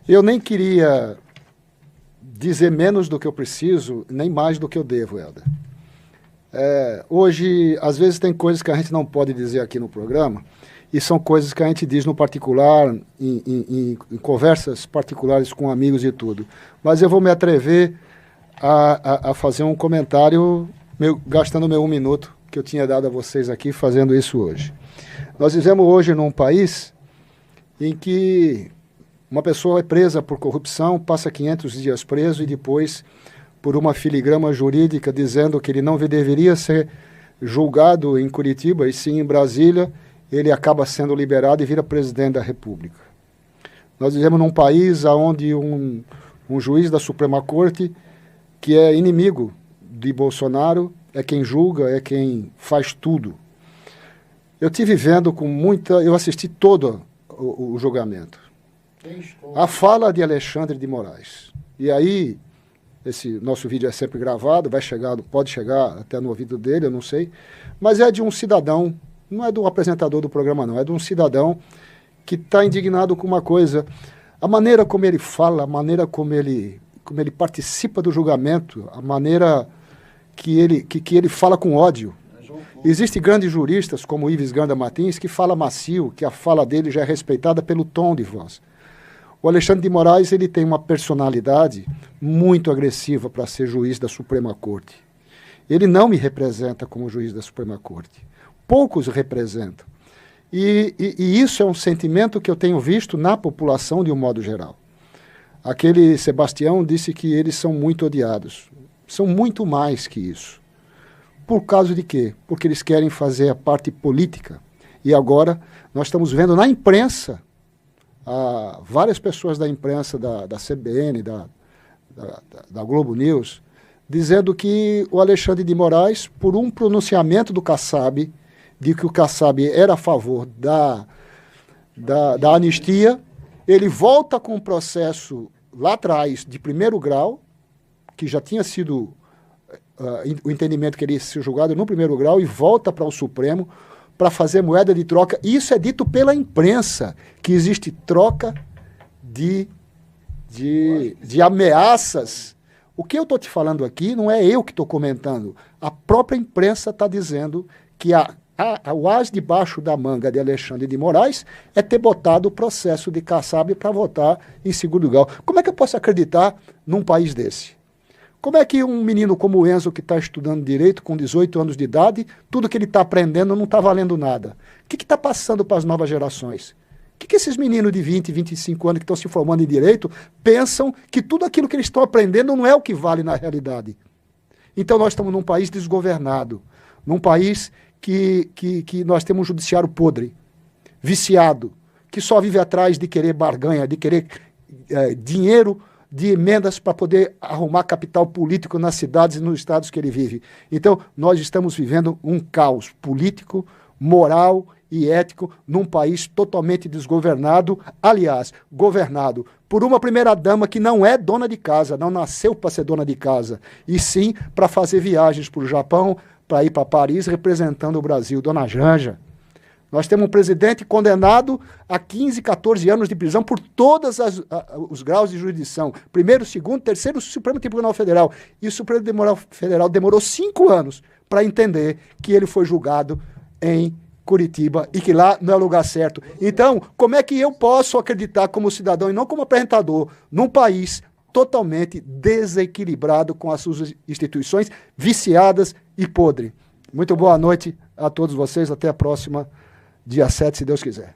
Eu nem queria dizer menos do que eu preciso, nem mais do que eu devo, Helder. Hoje, às vezes, tem coisas que a gente não pode dizer aqui no programa, e são coisas que a gente diz no particular, em conversas particulares com amigos e tudo. Mas eu vou me atrever a fazer um comentário, gastando meu 1 minuto que eu tinha dado a vocês aqui, fazendo isso hoje. Nós vivemos hoje num país em que uma pessoa é presa por corrupção, passa 500 dias preso e depois, por uma filigrama jurídica dizendo que ele não deveria ser julgado em Curitiba e sim em Brasília, ele acaba sendo liberado e vira presidente da República. Nós vivemos num país onde um juiz da Suprema Corte, que é inimigo de Bolsonaro, é quem julga, é quem faz tudo. Eu estive vendo com muita... Eu assisti todo o julgamento. A fala de Alexandre de Moraes. E aí, esse nosso vídeo é sempre gravado, pode chegar até no ouvido dele, eu não sei, mas é de um cidadão, não é do apresentador do programa não, é de um cidadão que está indignado com uma coisa. A maneira como ele fala, a maneira como ele participa do julgamento, a maneira que ele fala com ódio. Existem grandes juristas, como Ives Ganda Martins, que fala macio, que a fala dele já é respeitada pelo tom de voz. O Alexandre de Moraes ele tem uma personalidade muito agressiva para ser juiz da Suprema Corte. Ele não me representa como juiz da Suprema Corte. Poucos representam. E isso é um sentimento que eu tenho visto na população de um modo geral. Aquele Sebastião disse que eles são muito odiados. São muito mais que isso. Por causa de quê? Porque eles querem fazer a parte política. E agora nós estamos vendo na imprensa, várias pessoas da imprensa, da CBN, da Globo News, dizendo que o Alexandre de Moraes, por um pronunciamento do Kassab, de que o Kassab era a favor da anistia, ele volta com um processo lá atrás, de 1º grau, que já tinha sido o entendimento que ele ia ser julgado no 1º grau, e volta para o Supremo para fazer moeda de troca. Isso é dito pela imprensa, que existe troca de ameaças. O que eu estou te falando aqui não é eu que estou comentando. A própria imprensa está dizendo que o as debaixo da manga de Alexandre de Moraes é ter botado o processo de Kassab para votar em 2º grau. Como é que eu posso acreditar num país desse? Como é que um menino como o Enzo, que está estudando Direito, com 18 anos de idade, tudo que ele está aprendendo não está valendo nada? O que está passando para as novas gerações? O que esses meninos de 20, 25 anos que estão se formando em Direito pensam que tudo aquilo que eles estão aprendendo não é o que vale na realidade? Então nós estamos num país desgovernado, num país que nós temos um judiciário podre, viciado, que só vive atrás de querer barganha, de querer dinheiro de emendas para poder arrumar capital político nas cidades e nos estados que ele vive. Então, nós estamos vivendo um caos político, moral e ético num país totalmente desgovernado, aliás, governado por uma primeira-dama que não é dona de casa, não nasceu para ser dona de casa, e sim para fazer viagens para o Japão, para ir para Paris representando o Brasil, Dona Janja. Nós temos um presidente condenado a 15, 14 anos de prisão por todos os graus de jurisdição. 1º, 2º, 3º, Supremo Tribunal Federal. E o Supremo Tribunal Federal demorou 5 anos para entender que ele foi julgado em Curitiba e que lá não é o lugar certo. Então, como é que eu posso acreditar como cidadão e não como apresentador num país totalmente desequilibrado com as suas instituições viciadas e podres? Muito boa noite a todos vocês. Até a próxima, dia 7, se Deus quiser.